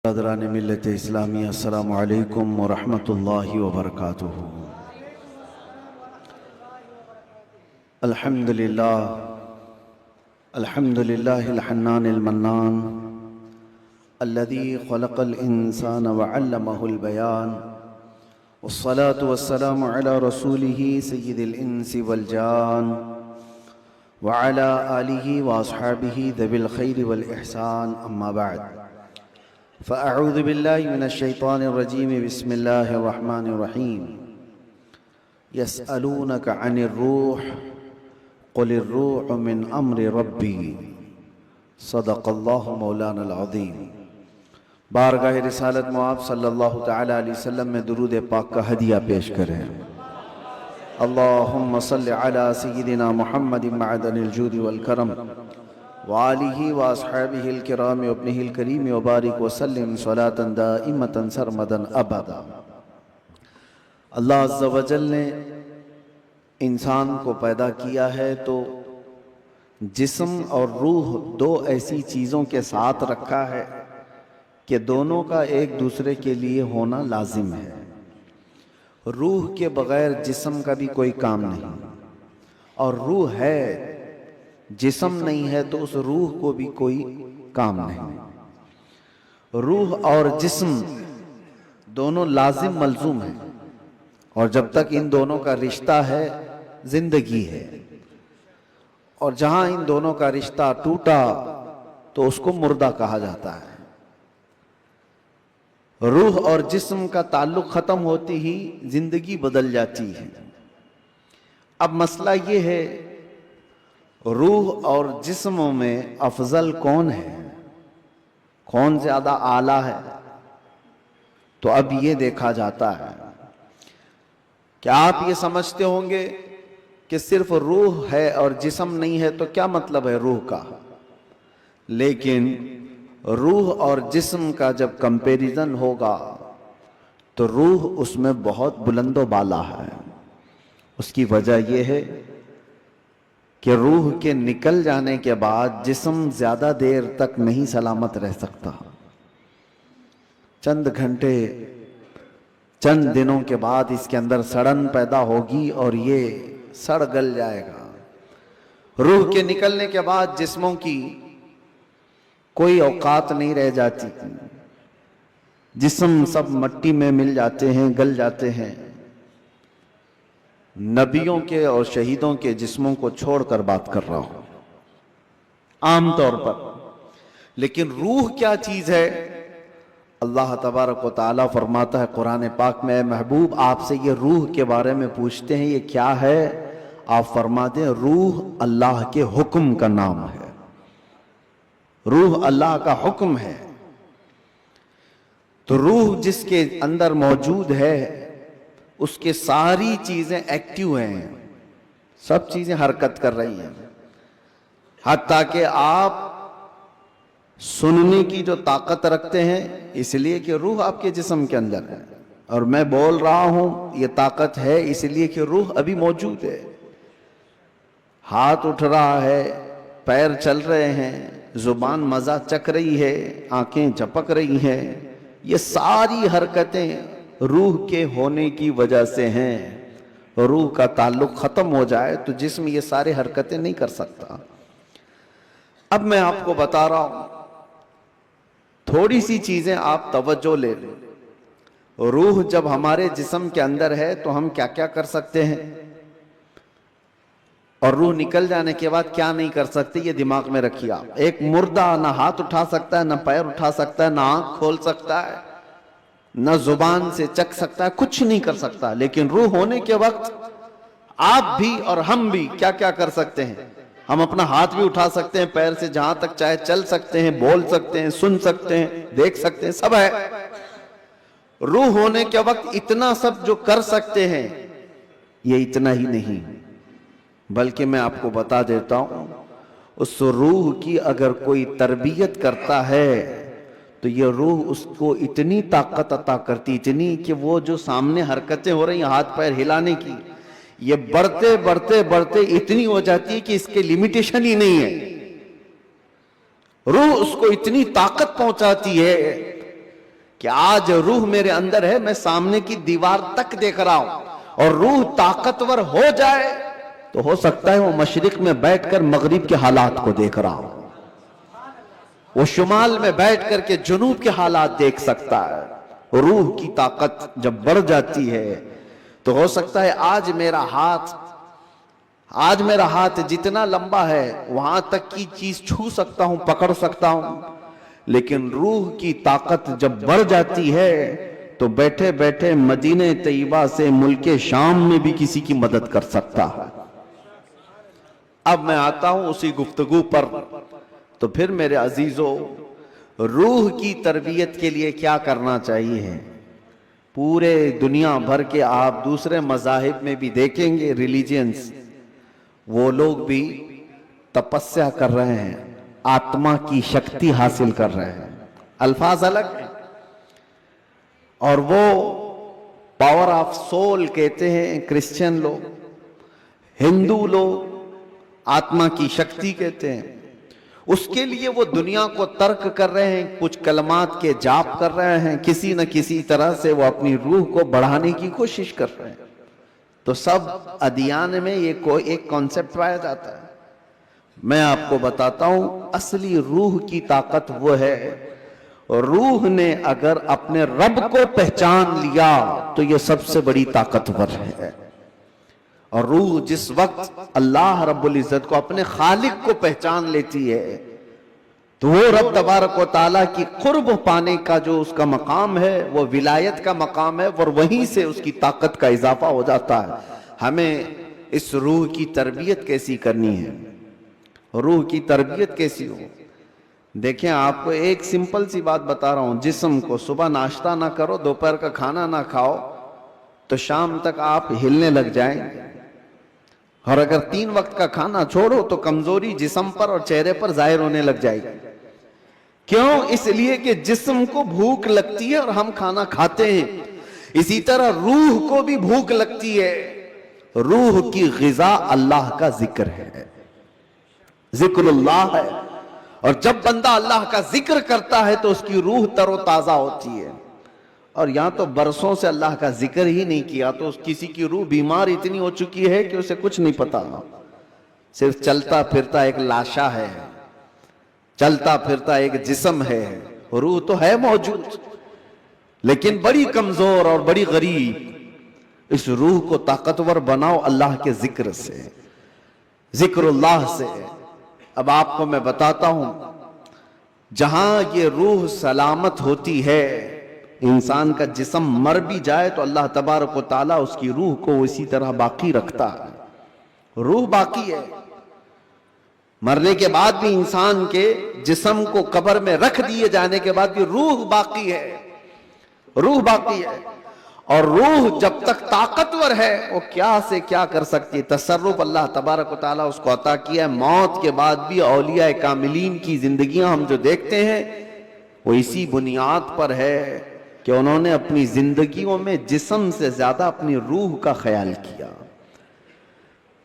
برادران ملت اسلامی السلام علیکم ورحمۃ اللہ وبرکاتہ۔ الحمدللہ الحنان المنان الذي خلق الانسان وعلمه البيان والصلاة والسلام على رسوله سید الانس والجان وعلى آلہ واصحابہ ذوی الخیر والاحسان، اما بعد فأعوذ بالله من الشيطان الرجيم بسم الله الرحمن الرحيم يسألونك عن الروح قل الروح من أمر ربي صدق الله مولانا العظيم۔ بارگاہ رسالت معاب صلی اللہ تعالی علیہ وسلم میں درود پاک کا ہدیہ پیش کریں۔ اللہم صل علی سیدنا محمد معدن الجود والکرم وآلہ واصحابہ الکرام وابنہ الکریم وبارک وسلم صلاة دائمتا سرمدا ابدا۔ اللہ عز و جل نے انسان کو پیدا کیا ہے تو جسم اور روح دو ایسی چیزوں کے ساتھ رکھا ہے کہ دونوں کا ایک دوسرے کے لیے ہونا لازم ہے۔ روح کے بغیر جسم کا بھی کوئی کام نہیں، اور روح ہے، جسم نہیں ہے تو اس روح کو بھی کوئی کام نہیں۔ روح اور جسم دونوں لازم ملزوم ہیں، اور جب تک ان دونوں کا رشتہ ہے زندگی ہے، اور جہاں ان دونوں کا رشتہ ٹوٹا تو اس کو مردہ کہا جاتا ہے۔ روح اور جسم کا تعلق ختم ہوتی ہی زندگی بدل جاتی ہے۔ اب مسئلہ یہ ہے، روح اور جسموں میں افضل کون ہے، کون زیادہ اعلیٰ ہے؟ تو اب یہ دیکھا جاتا ہے کہ آپ یہ سمجھتے ہوں گے کہ صرف روح ہے اور جسم نہیں ہے، تو کیا مطلب ہے روح کا؟ لیکن روح اور جسم کا جب کمپیریزن ہوگا تو روح اس میں بہت بلند و بالا ہے۔ اس کی وجہ یہ ہے کہ روح کے نکل جانے کے بعد جسم زیادہ دیر تک نہیں سلامت رہ سکتا۔ چند گھنٹے، چند دنوں کے بعد اس کے اندر سڑن پیدا ہوگی اور یہ سڑ گل جائے گا۔ روح کے نکلنے کے بعد جسموں کی کوئی اوقات نہیں رہ جاتی، جسم سب مٹی میں مل جاتے ہیں، گل جاتے ہیں۔ نبیوں کے اور شہیدوں کے جسموں کو چھوڑ کر بات کر رہا ہوں عام طور پر۔ لیکن روح کیا چیز ہے؟ اللہ تبارک و تعالیٰ فرماتا ہے قرآن پاک میں، اے محبوب آپ سے یہ روح کے بارے میں پوچھتے ہیں یہ کیا ہے؟ آپ فرما دیں روح اللہ کے حکم کا نام ہے، روح اللہ کا حکم ہے۔ تو روح جس کے اندر موجود ہے اس کے ساری چیزیں ایکٹیو ہیں، سب چیزیں حرکت کر رہی ہیں، حتیٰ کہ آپ سننے کی جو طاقت رکھتے ہیں اس لیے کہ روح آپ کے جسم کے اندر ہے، اور میں بول رہا ہوں یہ طاقت ہے اس لیے کہ روح ابھی موجود ہے۔ ہاتھ اٹھ رہا ہے، پیر چل رہے ہیں، زبان مزہ چکھ رہی ہے، آنکھیں جھپک رہی ہیں، یہ ساری حرکتیں روح کے ہونے کی وجہ سے ہیں۔ روح کا تعلق ختم ہو جائے تو جسم یہ سارے حرکتیں نہیں کر سکتا۔ اب میں آپ کو بتا رہا ہوں، تھوڑی سی چیزیں آپ توجہ لے لیں۔ روح جب ہمارے جسم کے اندر ہے تو ہم کیا کیا کر سکتے ہیں، اور روح نکل جانے کے بعد کیا نہیں کر سکتے، یہ دماغ میں رکھیے آپ۔ ایک مردہ نہ ہاتھ اٹھا سکتا ہے، نہ پیر اٹھا سکتا ہے، نہ آنکھ کھول سکتا ہے، نہ زبان سے چکھ سکتا ہے، کچھ نہیں کر سکتا۔ لیکن روح ہونے کے وقت آپ بھی اور ہم بھی کیا کیا کر سکتے ہیں؟ ہم اپنا ہاتھ بھی اٹھا سکتے ہیں، پیر سے جہاں تک چاہے چل سکتے ہیں، بول سکتے ہیں، سن سکتے ہیں، دیکھ سکتے ہیں، سب ہے۔ روح ہونے کے وقت اتنا سب جو کر سکتے ہیں، یہ اتنا ہی نہیں بلکہ میں آپ کو بتا دیتا ہوں، اس روح کی اگر کوئی تربیت کرتا ہے تو یہ روح اس کو اتنی طاقت عطا کرتی، اتنی کہ وہ جو سامنے حرکتیں ہو رہی ہیں ہاتھ پیر ہلانے کی، یہ بڑھتے بڑھتے بڑھتے اتنی ہو جاتی ہے کہ اس کے لیمیٹیشن ہی نہیں ہے۔ روح اس کو اتنی طاقت پہنچاتی ہے کہ آج روح میرے اندر ہے، میں سامنے کی دیوار تک دیکھ رہا ہوں، اور روح طاقتور ہو جائے تو ہو سکتا ہے وہ مشرق میں بیٹھ کر مغرب کے حالات کو دیکھ رہا ہو، وہ شمال میں بیٹھ کر کے جنوب کے حالات دیکھ سکتا ہے۔ روح کی طاقت جب بڑھ جاتی ہے تو ہو سکتا ہے آج میرا ہاتھ جتنا لمبا ہے وہاں تک کی چیز چھو سکتا ہوں، پکڑ سکتا ہوں، لیکن روح کی طاقت جب بڑھ جاتی ہے تو بیٹھے بیٹھے مدینہ طیبہ سے ملک شام میں بھی کسی کی مدد کر سکتا ہے۔ اب میں آتا ہوں اسی گفتگو پر، تو پھر میرے عزیزو، روح کی تربیت کے لیے کیا کرنا چاہیے؟ پورے دنیا بھر کے آپ دوسرے مذاہب میں بھی دیکھیں گے، ریلیجنز، وہ لوگ بھی تپسیا کر رہے ہیں، آتما کی شکتی حاصل کر رہے ہیں، الفاظ الگ ہیں، اور وہ پاور آف سول کہتے ہیں کرسچن لوگ، ہندو لوگ آتما کی شکتی کہتے ہیں۔ اس کے لیے وہ دنیا کو ترک کر رہے ہیں، کچھ کلمات کے جاپ کر رہے ہیں، کسی نہ کسی طرح سے وہ اپنی روح کو بڑھانے کی کوشش کر رہے ہیں۔ تو سب ادیان میں یہ کوئی ایک کانسیپٹ پایا جاتا ہے۔ میں آپ کو بتاتا ہوں اصلی روح کی طاقت وہ ہے، روح نے اگر اپنے رب کو پہچان لیا تو یہ سب سے بڑی طاقتور ہے۔ اور روح جس وقت اللہ رب العزت کو، اپنے خالق کو پہچان لیتی ہے تو وہ رب تبارک و تعالیٰ کی قرب پانے کا جو اس کا مقام ہے وہ ولایت کا مقام ہے، اور وہیں سے اس کی طاقت کا اضافہ ہو جاتا ہے۔ ہمیں اس روح کی تربیت کیسی کرنی ہے؟ روح کی تربیت کیسی ہو؟ دیکھیں، آپ کو ایک سمپل سی بات بتا رہا ہوں، جسم کو صبح ناشتہ نہ کرو، دوپہر کا کھانا نہ کھاؤ تو شام تک آپ ہلنے لگ جائیں، اور اگر 3 وقت کا کھانا چھوڑو تو کمزوری جسم پر اور چہرے پر ظاہر ہونے لگ جائے گی۔ کیوں؟ اس لیے کہ جسم کو بھوک لگتی ہے اور ہم کھانا کھاتے ہیں، اسی طرح روح کو بھی بھوک لگتی ہے۔ روح کی غذا اللہ کا ذکر ہے، ذکر اللہ ہے، اور جب بندہ اللہ کا ذکر کرتا ہے تو اس کی روح تر و تازہ ہوتی ہے۔ اور یہاں تو برسوں سے اللہ کا ذکر ہی نہیں کیا تو کسی کی روح بیمار اتنی ہو چکی ہے کہ اسے کچھ نہیں پتا، صرف چلتا پھرتا ایک لاشا ہے، چلتا پھرتا ایک جسم ہے، روح تو ہے موجود لیکن بڑی کمزور اور بڑی غریب۔ اس روح کو طاقتور بناؤ اللہ کے ذکر سے، ذکر اللہ سے۔ اب آپ کو میں بتاتا ہوں، جہاں یہ روح سلامت ہوتی ہے، انسان کا جسم مر بھی جائے تو اللہ تبارک و تعالیٰ اس کی روح کو اسی طرح باقی رکھتا ہے۔ روح باقی ہے، مرنے کے بعد بھی انسان کے جسم کو قبر میں رکھ دیے جانے کے بعد بھی روح باقی ہے، روح باقی ہے۔ اور روح جب تک طاقتور ہے وہ کیا سے کیا کر سکتی ہے، تصرف اللہ تبارک و تعالیٰ اس کو عطا کیا ہے۔ موت کے بعد بھی اولیاء کاملین کی زندگیاں ہم جو دیکھتے ہیں وہ اسی بنیاد پر ہے کہ انہوں نے اپنی زندگیوں میں جسم سے زیادہ اپنی روح کا خیال کیا۔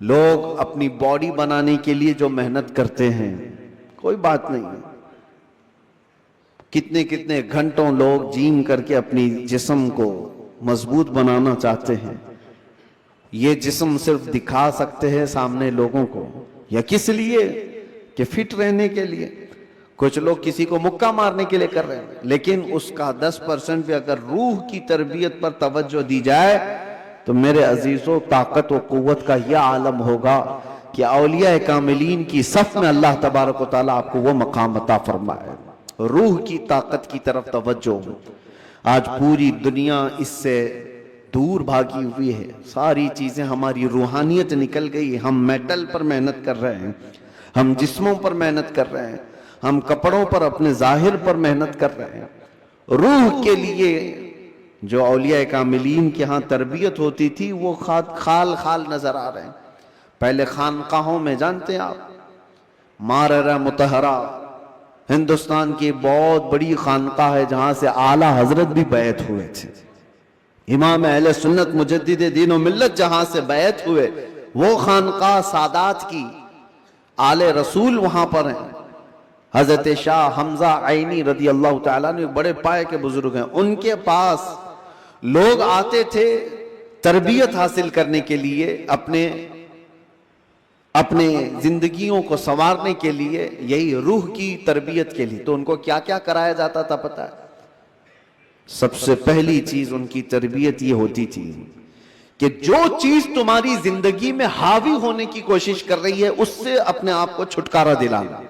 لوگ اپنی باڈی بنانے کے لیے جو محنت کرتے ہیں کوئی بات نہیں، کتنے کتنے گھنٹوں لوگ جیم کر کے اپنی جسم کو مضبوط بنانا چاہتے ہیں۔ یہ جسم صرف دکھا سکتے ہیں سامنے لوگوں کو، یا کس لیے؟ کہ فٹ رہنے کے لیے۔ کچھ لوگ کسی کو مکہ مارنے کے لیے کر رہے ہیں، لیکن اس کا 10% بھی اگر روح کی تربیت پر توجہ دی جائے تو میرے عزیزوں طاقت و قوت کا یہ عالم ہوگا کہ اولیاء کاملین کی صف میں اللہ تبارک و تعالیٰ آپ کو وہ مقام عطا فرمائے۔ روح کی طاقت کی طرف توجہ۔ آج پوری دنیا اس سے دور بھاگی ہوئی ہے، ساری چیزیں ہماری روحانیت نکل گئی، ہم میٹل پر محنت کر رہے ہیں، ہم جسموں پر محنت کر رہے ہیں، ہم کپڑوں پر اپنے ظاہر پر محنت کر رہے ہیں۔ روح کے لیے جو اولیاء کاملین کے ہاں تربیت ہوتی تھی وہ خال خال نظر آ رہے ہیں۔ پہلے خانقاہوں میں جانتے ہیں آپ، ماررہ مطہرہ ہندوستان کی بہت بڑی خانقاہ ہے جہاں سے اعلیٰ حضرت بھی بیعت ہوئے تھے، امام اہل سنت مجدد دین و ملت جہاں سے بیعت ہوئے، وہ خانقاہ سادات کی آل رسول وہاں پر ہیں۔ حضرت شاہ حمزہ عینی رضی اللہ تعالیٰ نے بڑے پائے کے بزرگ ہیں، ان کے پاس لوگ آتے تھے تربیت حاصل کرنے کے لیے، اپنے زندگیوں کو سنوارنے کے لیے، یہی روح کی تربیت کے لیے۔ تو ان کو کیا کیا کرایا جاتا تھا پتہ ہے؟ سب سے پہلی چیز ان کی تربیت یہ ہوتی تھی کہ جو چیز تمہاری زندگی میں حاوی ہونے کی کوشش کر رہی ہے اس سے اپنے آپ کو چھٹکارا دلانا۔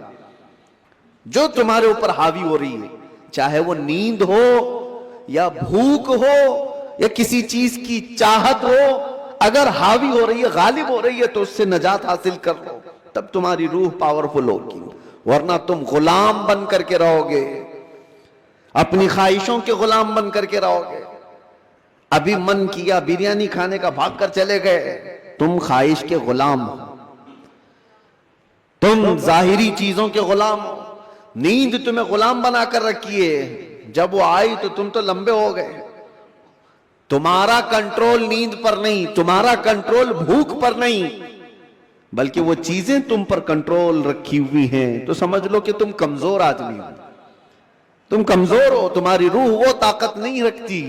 جو تمہارے اوپر حاوی ہو رہی ہے، چاہے وہ نیند ہو یا بھوک ہو یا کسی چیز کی چاہت ہو، اگر حاوی ہو رہی ہے، غالب ہو رہی ہے تو اس سے نجات حاصل کر لو، تب تمہاری روح پاورفل ہوگی، ورنہ تم غلام بن کر کے رہو گے، اپنی خواہشوں کے غلام بن کر کے رہو گے۔ ابھی من کیا بریانی کھانے کا، بھاگ کر چلے گئے، تم خواہش کے غلام ہو، تم ظاہری چیزوں کے غلام ہو۔ نیند تمہیں غلام بنا کر رکھی ہے، جب وہ آئی تو تم تو لمبے ہو گئے۔ تمہارا کنٹرول نیند پر نہیں، تمہارا کنٹرول بھوک پر نہیں، بلکہ وہ چیزیں تم پر کنٹرول رکھی ہوئی ہیں، تو سمجھ لو کہ تم کمزور آدمی ہو، تم کمزور ہو، تمہاری روح وہ طاقت نہیں رکھتی،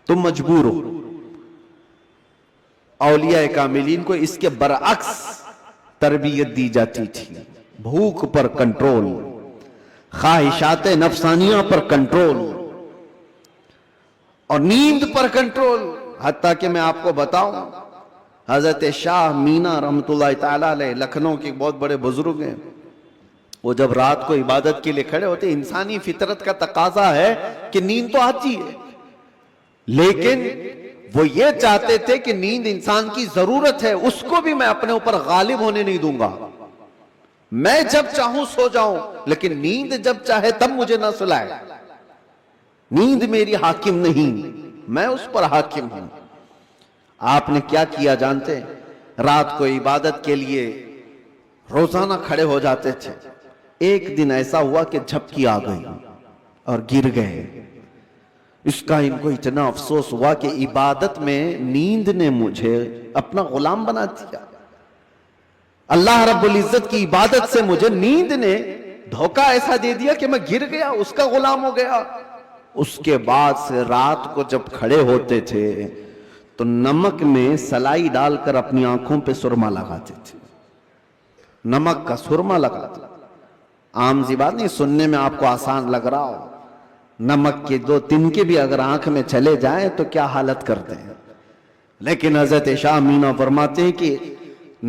تم مجبور ہو۔ اولیاء کاملین کو اس کے برعکس تربیت دی جاتی تھی، بھوک پر کنٹرول، خواہشات نفسانیہ پر کنٹرول اور نیند پر کنٹرول۔ حتیٰ کہ میں آپ کو بتاؤں، حضرت شاہ مینا رحمت اللہ تعالیٰ علیہ لکھنؤ کے بہت بڑے بزرگ ہیں، وہ جب رات کو عبادت کے لیے کھڑے ہوتے، انسانی فطرت کا تقاضا ہے کہ نیند تو آتی ہے، لیکن وہ یہ چاہتے تھے کہ نیند انسان کی ضرورت ہے، اس کو بھی میں اپنے اوپر غالب ہونے نہیں دوں گا، میں جب چاہوں سو جاؤں، لیکن نیند جب چاہے تب مجھے نہ سلائے۔ نیند میری حاکم نہیں، میں اس پر حاکم ہوں۔ آپ نے کیا کیا جانتے ہیں؟ رات کو عبادت کے لیے روزانہ کھڑے ہو جاتے تھے۔ ایک دن ایسا ہوا کہ جھپکی آ گئی اور گر گئے۔ اس کا ان کو اتنا افسوس ہوا کہ عبادت میں نیند نے مجھے اپنا غلام بنا دیا، اللہ رب العزت کی عبادت سے مجھے نیند نے دھوکہ ایسا دے دیا کہ میں گر گیا، اس کا غلام ہو گیا۔ اس کے بعد سے رات کو جب کھڑے ہوتے تھے تو نمک میں سلائی ڈال کر اپنی آنکھوں پہ سرما لگاتے تھے، نمک کا سرما لگاتے۔ عام سی بات نہیں، سننے میں آپ کو آسان لگ رہا ہو، نمک کے 2 تنکے بھی اگر آنکھ میں چلے جائیں تو کیا حالت کرتے ہیں، لیکن حضرت شاہ مینا فرماتے ہیں کہ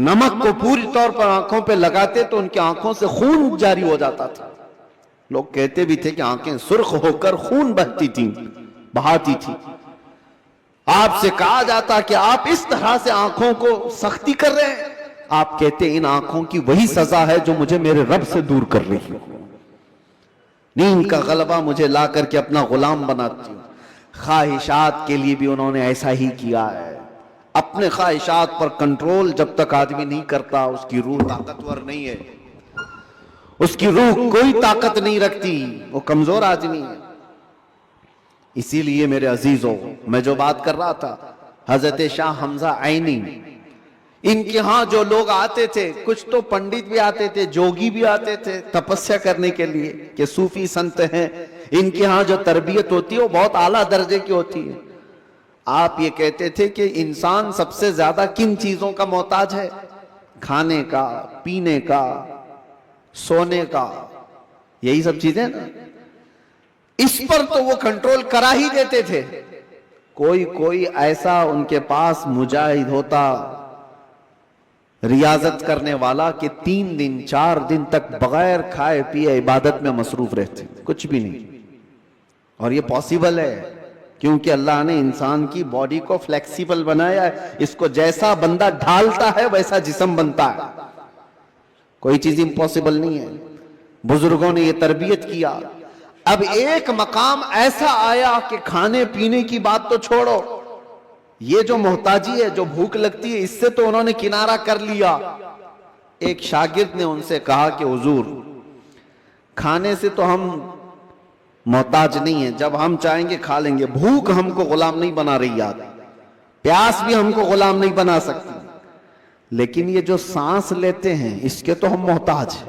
نمک کو پوری طور پر آنکھوں پہ لگاتے تو ان کی آنکھوں سے خون جاری ہو جاتا تھا۔ لوگ کہتے بھی تھے کہ آنکھیں سرخ ہو کر خون بہتی تھیں، بہاتی تھی۔ آپ سے کہا جاتا کہ آپ اس طرح سے آنکھوں کو سختی کر رہے ہیں، آپ کہتے ان آنکھوں کی وہی سزا ہے جو مجھے میرے رب سے دور کر رہی ہے، نیند کا غلبہ مجھے لا کر کے اپنا غلام بناتی ہوں۔ خواہشات کے لیے بھی انہوں نے ایسا ہی کیا ہے، اپنے خواہشات پر کنٹرول جب تک آدمی نہیں کرتا اس کی روح طاقتور نہیں ہے، اس کی روح کوئی طاقت نہیں رکھتی، وہ کمزور آدمی ہے۔ اسی لیے میرے عزیزوں، میں جو بات کر رہا تھا، حضرت شاہ حمزہ عینی، ان کے ہاں جو لوگ آتے تھے، کچھ تو پنڈت بھی آتے تھے، جوگی بھی آتے تھے تپسیا کرنے کے لیے کہ صوفی سنت ہیں، ان کے ہاں جو تربیت ہوتی ہے وہ بہت اعلیٰ درجے کی ہوتی ہے۔ آپ یہ کہتے تھے کہ انسان سب سے زیادہ کن چیزوں کا محتاج ہے؟ کھانے کا، پینے کا، سونے کا، یہی سب چیزیں نا۔ اس پر تو وہ کنٹرول کرا ہی دیتے تھے۔ کوئی ایسا ان کے پاس مجاہد ہوتا، ریاضت کرنے والا، کہ 3 دن 4 دن تک بغیر کھائے پیے عبادت میں مصروف رہتے، کچھ بھی نہیں۔ اور یہ پاسبل ہے کیونکہ اللہ نے انسان کی باڈی کو فلیکسیبل بنایا ہے، اس کو جیسا بندہ ڈھالتا ہے ویسا جسم بنتا ہے، کوئی چیز امپاسبل نہیں ہے۔ بزرگوں نے یہ تربیت کیا۔ اب ایک مقام ایسا آیا کہ کھانے پینے کی بات تو چھوڑو، یہ جو محتاجی ہے، جو بھوک لگتی ہے، اس سے تو انہوں نے کنارہ کر لیا۔ ایک شاگرد نے ان سے کہا کہ حضور، کھانے سے تو ہم محتاج نہیں ہیں، جب ہم چاہیں گے کھا لیں گے، بھوک ہم کو غلام نہیں بنا رہی، یاد، پیاس بھی ہم کو غلام نہیں بنا سکتی، لیکن یہ جو سانس لیتے ہیں اس کے تو ہم محتاج ہیں۔